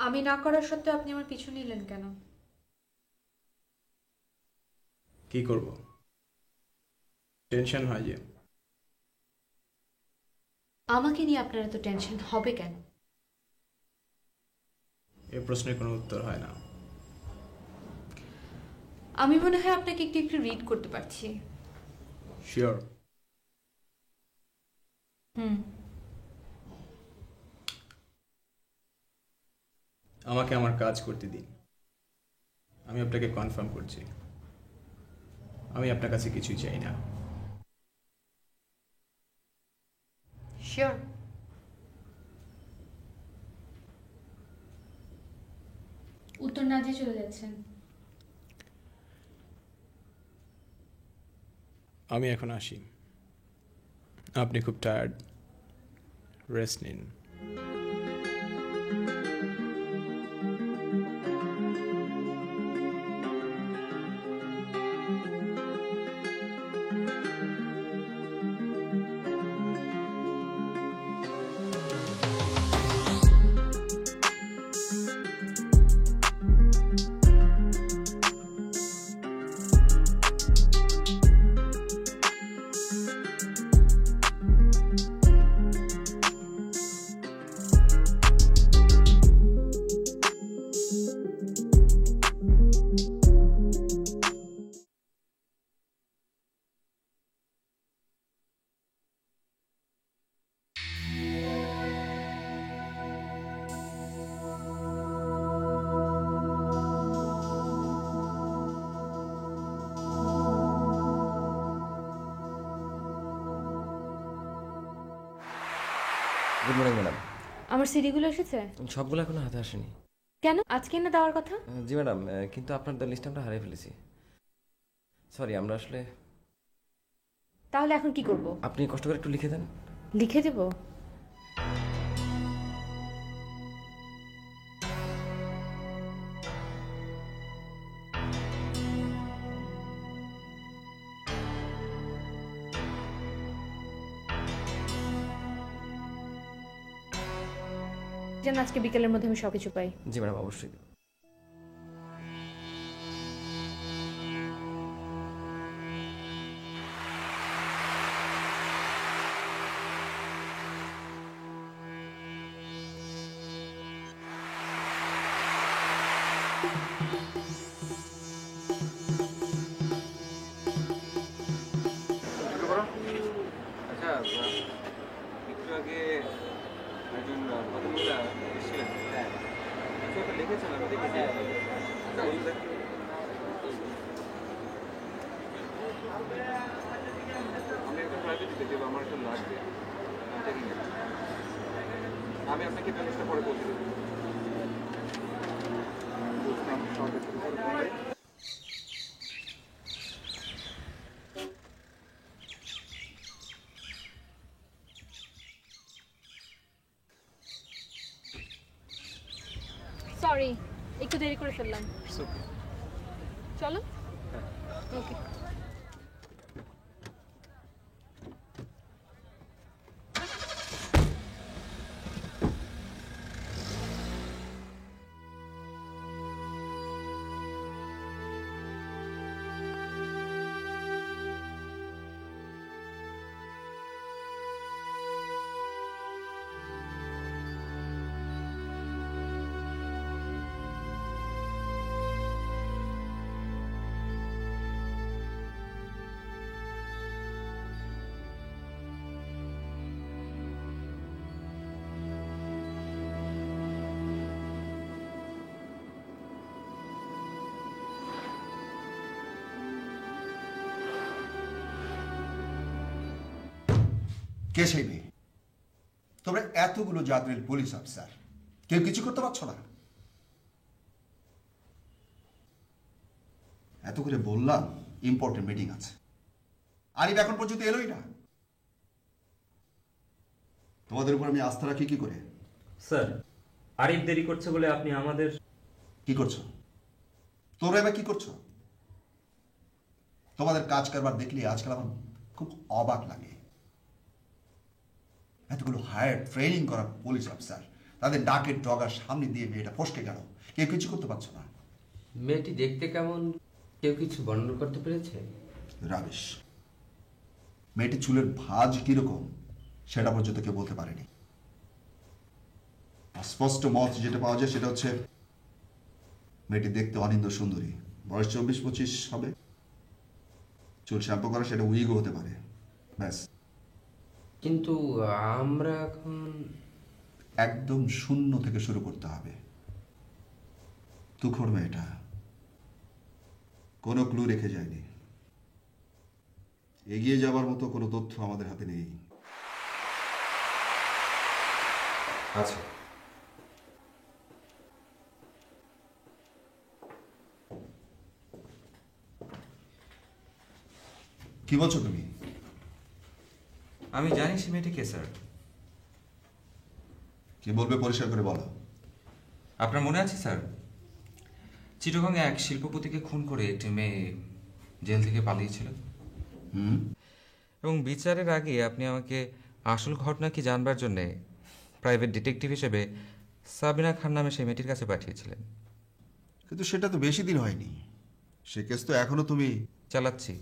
আমি না করার সত্ত্বেও আপনি আমার পিছু নিলেন কেন? কি করব? টেনশন হয় যে। আমাকে নিয়ে আপনার এত টেনশন হবে কেন? এ প্রশ্নের কোনো উত্তর হয় না। আমি মনে হয় আপনাকে একটু একটু রিড করতে পারছি। শিওর? হুম। আমাকে আমার কাজ করতে দিন। আমি আপনাকে কনফার্ম করছি, আমি আপনার কাছে কিছুই চাই না। শিওর? উত্তর না দিয়ে চলে যাচ্ছেন। আমি এখন আসি, আপনি খুব টায়ার্ড, রেস্ট নিন। Good morning madam. আমার সিডিগুলো এসেছে? সবগুলো এখনো হাতে আসেনি। কেন? আজকে না দেওয়ার কথা। জি ম্যাডাম, কিন্তু আপনার লিস্ট আমরা হারিয়ে ফেলেছি। সরি, আমরা আসলে। তাহলে এখন কি করব? আপনি কষ্ট করে একটু লিখে দেন। লিখে দেব? যেন আজকে বিকেলের মধ্যে আমি সবকিছু পাই। জি ম্যাডাম, অবশ্যই। আচ্ছা, একটু আগে একজন ভদ্রমহিলা এসেছিলেন, হ্যাঁ, কিছু একটা লিখেছেন, আমি দেখেছি। আমি একটা প্রাইভেট দিতে দেবো, আমার একটা লাগবে। আমি আপনাকে ব্যবস্থা পরে বলতে দেবো। সরি, একটু দেরি করে ফেললাম। চলো। ওকে। কে সেই মেয়ে? তোমরা এতগুলো জাতীয় পুলিশ অফিসার, কেউ কিছু করতে পারছো না? এত করে বললাম ইম্পর্টেন্ট মিটিং আছে, আরিফ এখন পর্যন্ত এলোই না। তোমাদের উপর আমি আস্থা রাখি কি করে? স্যার, আরিফ দেরি করছে বলে আপনি আমাদের। কি করছো তোমরা? এবার কি করছো? তোমাদের কাজ কারবার দেখলে আজকাল আমার খুব অবাক লাগে। এতগুলো হায়ার ট্রেনিং করা পুলিশ অফিসার, তাদের ডাকের ডগার সামনে দিয়ে মেয়েটা ফসকে গেল, কেউ কিছু করতে পারছো না। মেয়েটি দেখতে কেমন কেউ কিছু বর্ণনা করতে পেরেছে? রাবিশ। মেয়েটি চুলের ভাঁজ কিরকম সেটা পর্যন্ত কেউ বলতে পারেনি। স্পষ্ট মত যেটা পাওয়া যায় সেটা হচ্ছে মেয়েটি দেখতে অনিন্দ সুন্দরী, বয়স 24-25 হবে, চুল শ্যাম্পু করা, সেটা উইগও হতে পারে, ব্যাস। কিন্তু আমরা এখন একদম শূন্য থেকে শুরু করতে হবে। তুখোড় মেয়েটা কোনো ক্লু রেখে যায়নি, এগিয়ে যাবার মতো কোনো তথ্য আমাদের হাতে নেই। আচ্ছা, কি বলছো তুমি? আমি জানি সে মেয়েটি কে স্যার। কি বলবে পরিষ্কার করে বলো। আপনার মনে আছে স্যার, চিটাগংয়ে এক শিল্পপতিকে খুন করে একটি মেয়ে জেল থেকে পালিয়েছিল? এবং বিচারের আগে আপনি আমাকে আসল ঘটনা কি জানবার জন্যে প্রাইভেট ডিটেকটিভ হিসেবে সাবিনা খান নামে সেই মেয়েটির কাছে পাঠিয়েছিলেন। কিন্তু সেটা তো বেশি দিন হয়নি, সে কেস তো এখনো তুমি চালাচ্ছি,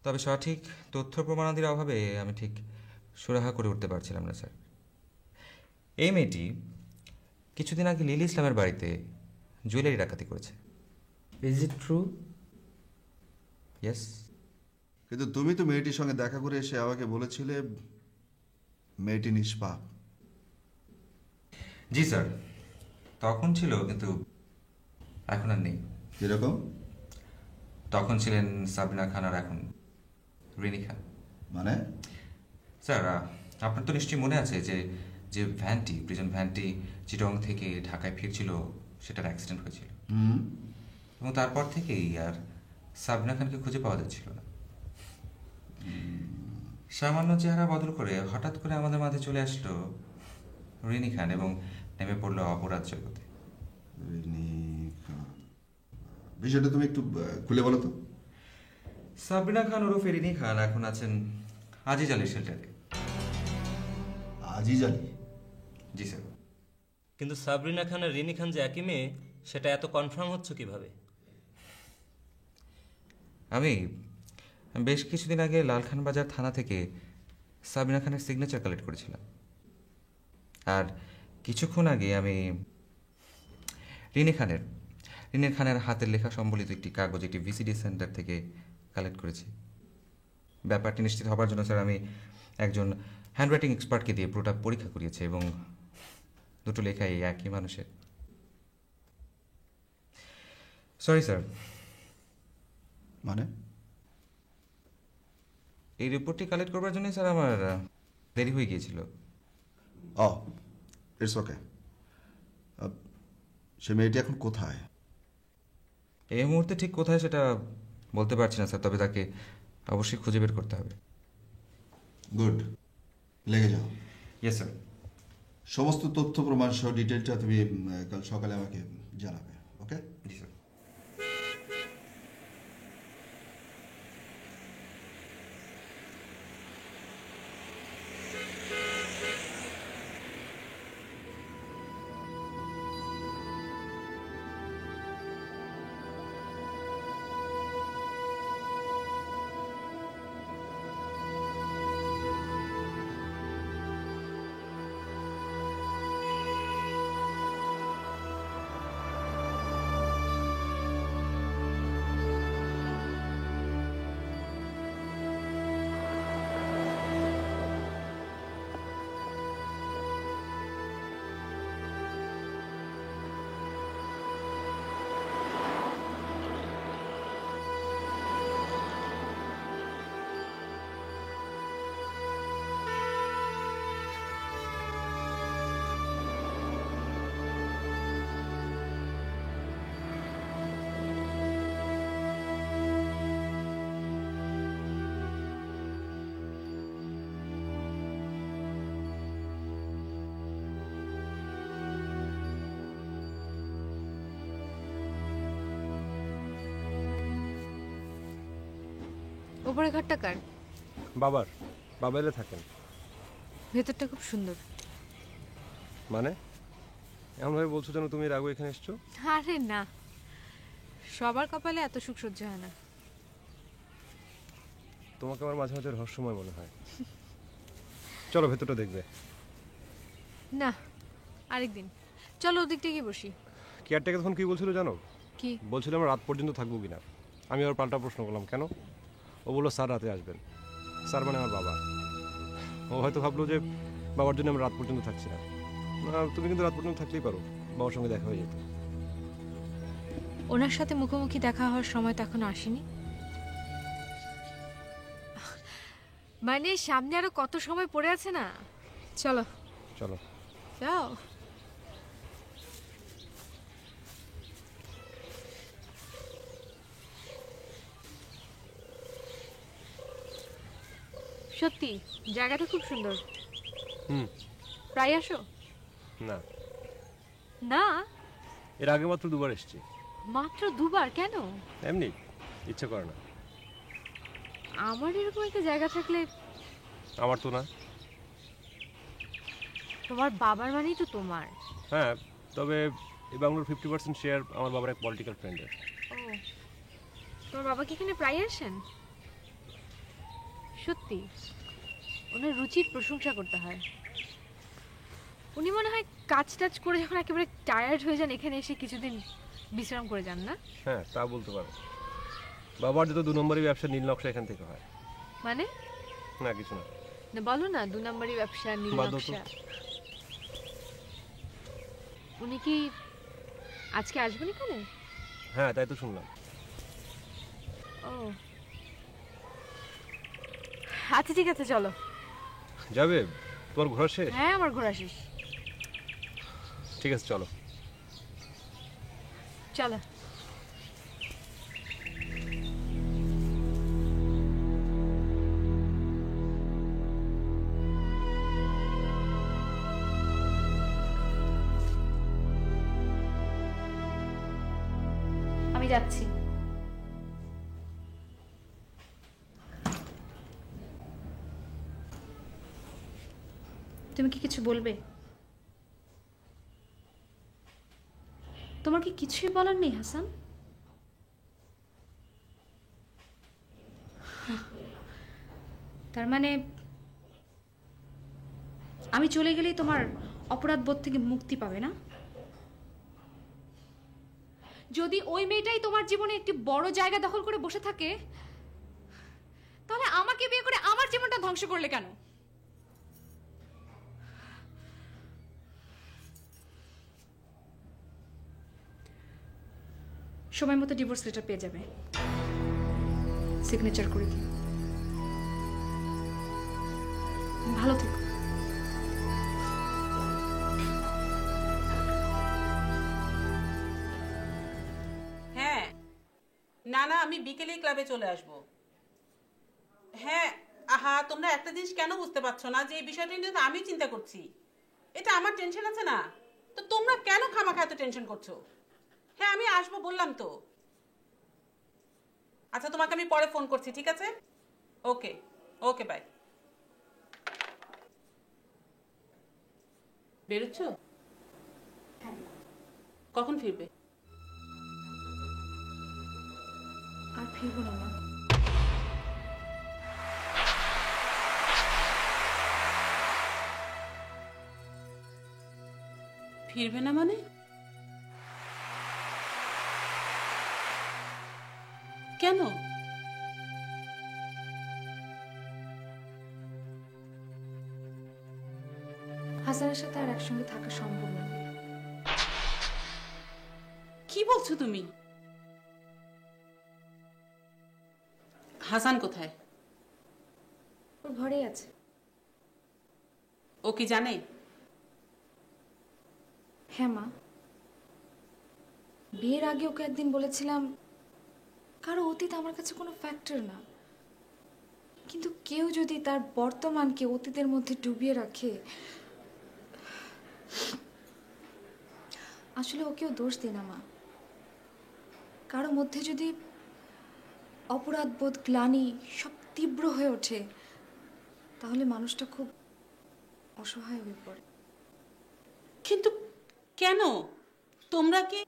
তবে সঠিক তথ্য প্রমাণাদির অভাবে আমি ঠিক সুরাহা করে উঠতে পারছিলাম না স্যার। এই মেয়েটি কিছুদিন আগে লিলি ইসলামের বাড়িতে জুয়েলারি ডাকাতি করেছে। Is it true? ইয়েস। কিন্তু তুমি তো মেয়েটির সঙ্গে দেখা করে এসে আমাকে বলেছিলে মেয়েটি নিষ্পাপ। জি স্যার, তখন ছিল, কিন্তু এখন আর নেই। কিরকম? তখন ছিলেন সাবিনা খান আর এখন রিনি খান। মানে? স্যার, আপনার তো নিশ্চয়ই মনে আছে যে যে ভ্যানটি, প্রিজন ভ্যানটি চিটং থেকে ঢাকায় ফিরছিল, সেটার অ্যাক্সিডেন্ট হয়েছিল, এবং তারপর থেকেই আর সাবিনা খানকে খুঁজে পাওয়া যাচ্ছিল না। সামান্য চেহারা বদল করে হঠাৎ করে আমাদের মাঝে চলে আসলো রিনি খান এবং নেমে পড়লো অপরাধ জগতে। বিষয়টা তুমি একটু খুলে বলো তো। সাবিনা খান ওরফে রিনি খান এখন আছেন আজিজ আলী শেল্টারে। আজিজ আলী? জি স্যার। কিন্তু সাবরিনা খান আর রিনি খান যে একই মেয়ে, সেটা এত কনফার্ম হচ্ছে কিভাবে? আমি বেশ কিছুদিন আগে লালখান বাজার থানা থেকে সাবিনা খানের সিগনেচার কালেক্ট করেছিলাম, আর কিছুক্ষণ আগে আমি রিনি খানের হাতের লেখা সম্বলিত একটি কাগজ একটি ভিসিডি সেন্টার থেকে কালেক্ট করেছি। ব্যাপারটি নিশ্চিত হবার জন্য স্যার আমি একজন হ্যান্ডরাইটিং এক্সপার্টকে দিয়ে পুরোটা পরীক্ষা করিয়েছি, এবং দুটো লেখাই একই মানুষের। Sorry sir. মানে? এই রিপোর্টটি কালেক্ট করবার জন্যই স্যার আমার দেরি হয়ে গিয়েছিল। ও, ইটস ওকে। সে মেয়েটি এখন কোথায়? এই মুহূর্তে ঠিক কোথায় সেটা বলতে পারছি না স্যার, তবে তাকে অবশ্যই খুঁজে বের করতে হবে। গুড, লেগে যাও। Yes sir. সমস্ত তথ্য প্রমাণ সহ ডিটেলটা তুমি কাল সকালে আমাকে জানাবে, ওকে? জি স্যার। ওপরে ঘরটা কার? বাবা এলে থাকেন। ভেতরটা খুব সুন্দর। মানে এমনভাবে বলছো যেন তুমি এর আগে এখানে এসছো। আরে না, সবার কপালে এত সুখ সহ্য হয় না। তোমাকে আমার মাঝে মাঝে রহস্যময় মনে হয়। চলো ভেতরটা দেখবে। না, আরেকদিন চলো ওদিকটা গিয়ে বসি। কেয়ারটেকার তখন কি বলছিল জানো? কি বলছিল আমরা রাত পর্যন্ত থাকবো কিনা। আমি আবার পাল্টা প্রশ্ন করলাম কেন। ও বললো স্যার রাতে আসবেন। স্যার মানে আমার বাবা। ও হয়তো ভাবলো যে বাবার জন্য আমরা রাত পর্যন্ত থাকছি না। তুমি কিন্তু রাত পর্যন্ত থাকলেই পারো, বাবার সঙ্গে দেখা হয়ে যেত। ওনার সাথে মুখোমুখি দেখা হওয়ার সময় তো এখনো আসেনি। মানে সামনে আরো কত সময় পড়ে আছে না। চলো চলো। যাও। সত্যি জায়গাটা খুব সুন্দর। হুম। প্রায় আসো? না, না, এর আগে মাত্র 2বার এসেছি। মাত্র 2বার? কেন? এমনি ইচ্ছে করে না। আমার এরকম একটা জায়গা থাকলে। আমার তো না। তোমার বাবার মানেই তো তোমার। হ্যাঁ, তবে এই বাংলোর 50% শেয়ার আমার বাবার এক পলিটিক্যাল ফ্রেন্ডের। ও, তোমার বাবা কি এখানে প্রায় আসেন? সত্যি ওনার রুচির প্রশংসা করতে হয়। উনি মনে হয় কাজ টাজ করে যখন একেবারে টায়ার্ড হয়ে যান এখানে এসে কিছুদিন বিশ্রাম করে যান না? হ্যাঁ, তা বলতে পারো। বাবার যত 2 নম্বরই ব্যবসা নীল নকশা এখান থেকে হয়। মানে? না কিছু না। না বলো না, 2 নম্বরই ব্যবসা, নীল বাদ দাও তো। নকশা। উনি কি আজকে আসবেন এখানে? হ্যাঁ, তাই তো শুনলাম। ও আচ্ছা, ঠিক আছে চলো। যাবে? তোমার ঘোরা শেষ? হ্যাঁ, আমার ঘোরা শেষ। ঠিক আছে চলো। চলো। আমি যাচ্ছি। তুমি কি কিছু বলবে? তোমার কি কিছুই বলার নেই হাসান? তার মানে আমি চলে গেলেই তোমার অপরাধ বোধ থেকে মুক্তি পাবে না? যদি ওই মেয়েটাই তোমার জীবনে একটি বড় জায়গা দখল করে বসে থাকে, তাহলে আমাকে বিয়ে করে আমার জীবনটা ধ্বংস করলে কেন? সময় মতো ডিভোর্স লেটার পেয়ে যাবে, সিগনেচার করে দিই। ভালো থেকো। হ্যাঁ, না না, আমি বিকেলে ক্লাবে চলে আসব। হ্যাঁ, আহা, তোমরা একটা জিনিস কেন বুঝতে পারছো না যে এই বিষয়টা নিয়ে তো আমি চিন্তা করছি। এটা আমার টেনশন আছে না, তো তোমরা কেন খামাখা এত টেনশন করছো? হ্যাঁ, আমি আসবো বললাম তো। আচ্ছা, তোমাকে আমি পরে ফোন করছি, ঠিক আছে? ওকে ওকে, বাই। বেরোচ্ছ? কখন ফিরবে? আর ফিরবো না মা। ফিরবে না মানে? কেন? হাসানের সাথে আর একসঙ্গে থাকা সম্ভব না। কি বলছো তুমি? হাসান কোথায়? ওর ঘরেই আছে। ও কি জানে? হ্যাঁ মা, বিয়ের আগে ওকে একদিন বলেছিলাম কারো অতীত আমার কাছে কোনো ফ্যাক্টর না, কিন্তু কেউ যদি তার বর্তমানকে অতীতের মধ্যে ডুবিয়ে রাখে, আসলে ওকেও দোষ দিই না মা। কারো মধ্যে যদি অপরাধবোধ, গ্লানি সব তীব্র হয়ে ওঠে, তাহলে মানুষটা খুব অসহায় হয়ে পড়ে। কিন্তু কেন? তোমরা কি?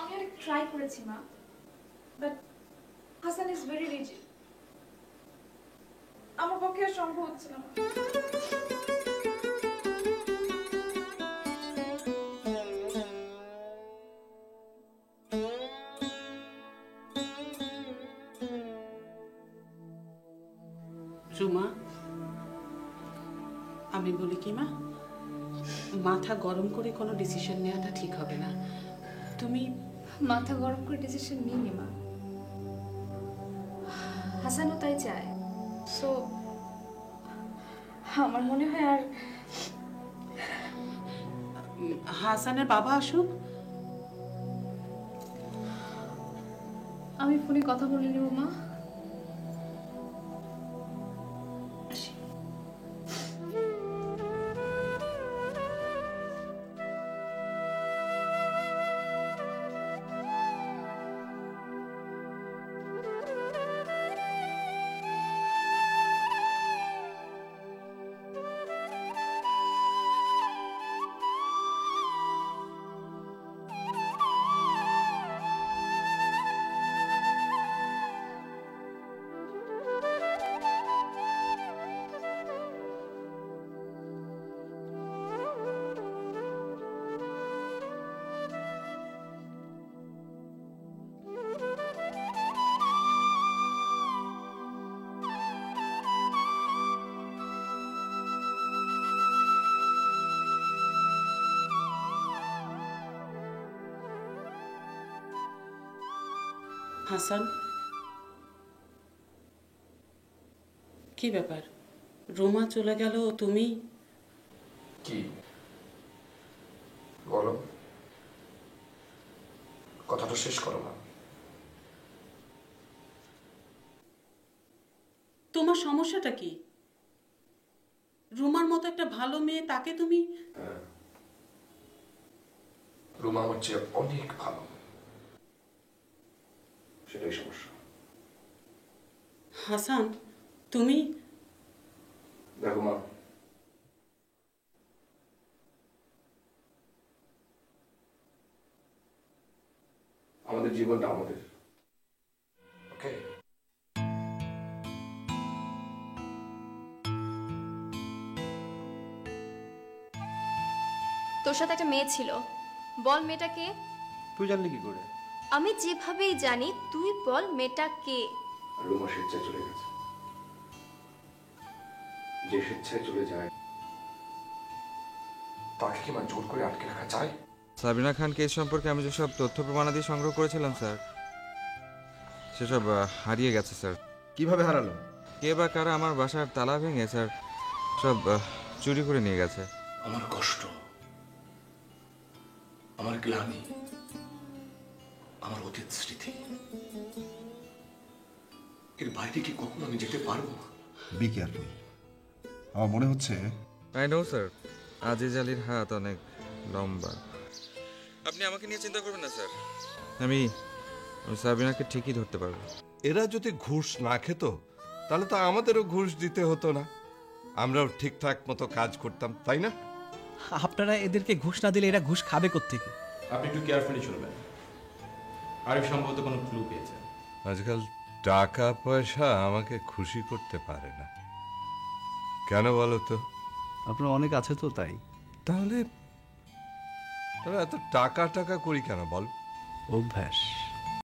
আমি অনেক ট্রাই করেছি মা, but Hasan is very rigid. আমার পক্ষে আর সম্ভব হচ্ছে না। রুমা, আমি বলি কি মা, মাথা গরম করে কোনো ডিসিশন নেওয়াটা ঠিক হবে না। তুমি মাথা গরম করে ডিসিশন নিইনি মা, হাসানও তাই চায়। সো আমার মনে হয় আর হাসানের বাবা আসুক, আমি ফোনে কথা বলে নেব মা। হাসান, কি ব্যাপার? রুমা চলে গেল, তুমি? কি বলো, কথাটা শেষ করো না। তোমার সমস্যাটা কি? রুমার মতো একটা ভালো মেয়ে, তাকে তুমি? রুমা আমার চেয়ে অনেক ভালো, সেটাই সমস্যা। হাসান, তুমি? দেখো মা, আমাদের জীবনটা আমাদের, ওকে? তোর সাথে একটা মেয়ে ছিল, বল মেয়েটা কে? তুই জানলি কি করে? আমি যেভাবেই জানি, তুই বল মেয়েটা কে? রুমা স্বেচ্ছায় চলে গেছে। যে স্বেচ্ছায় চলে যায় তাকে কি মানে জোর করে আটকে রাখা যায়? সাবিনা খান কেস সম্পর্কে আমি যেসব তথ্য প্রমাণাদি সংগ্রহ করেছিলাম স্যার, সেসব হারিয়ে গেছে স্যার। কিভাবে হারালো? কে বা কারা আমার বাসার তালা ভেঙে স্যার সব চুরি করে নিয়ে গেছে। আমার কষ্ট, আমার গ্লানি, আমার অতীত স্মৃতি, এর বাইরে কি কখনো আমি যেতে পারবো? Be careful. আমার মনে হচ্ছে আই নো স্যার, আজিজ আলীর হাত অনেক লম্বা। আপনি আমাকে নিয়ে চিন্তা করবেন না স্যার, আমি সাবিনাকে ঠিকই ধরতে পারবো। এরা যদি ঘুষ না খেত তাহলে তো আমাদেরও ঘুষ দিতে হতো না, আমরাও ঠিকঠাক মতো কাজ করতাম, তাই না? আপনারা এদেরকে ঘুষ না দিলে এরা ঘুষ খাবে কোত্থেকে? আপনি একটু কেয়ারফুলি চলবেন। আরিফ সম্ভবত কোনো ক্লু পেয়েছে। আজকাল টাকা পয়সা আমাকে খুশি করতে পারে না, কেন বলো তো? আপনার অনেক আছে তো তাই। তাহলে এত টাকা টাকা করি কেন বল? অভ্যাস।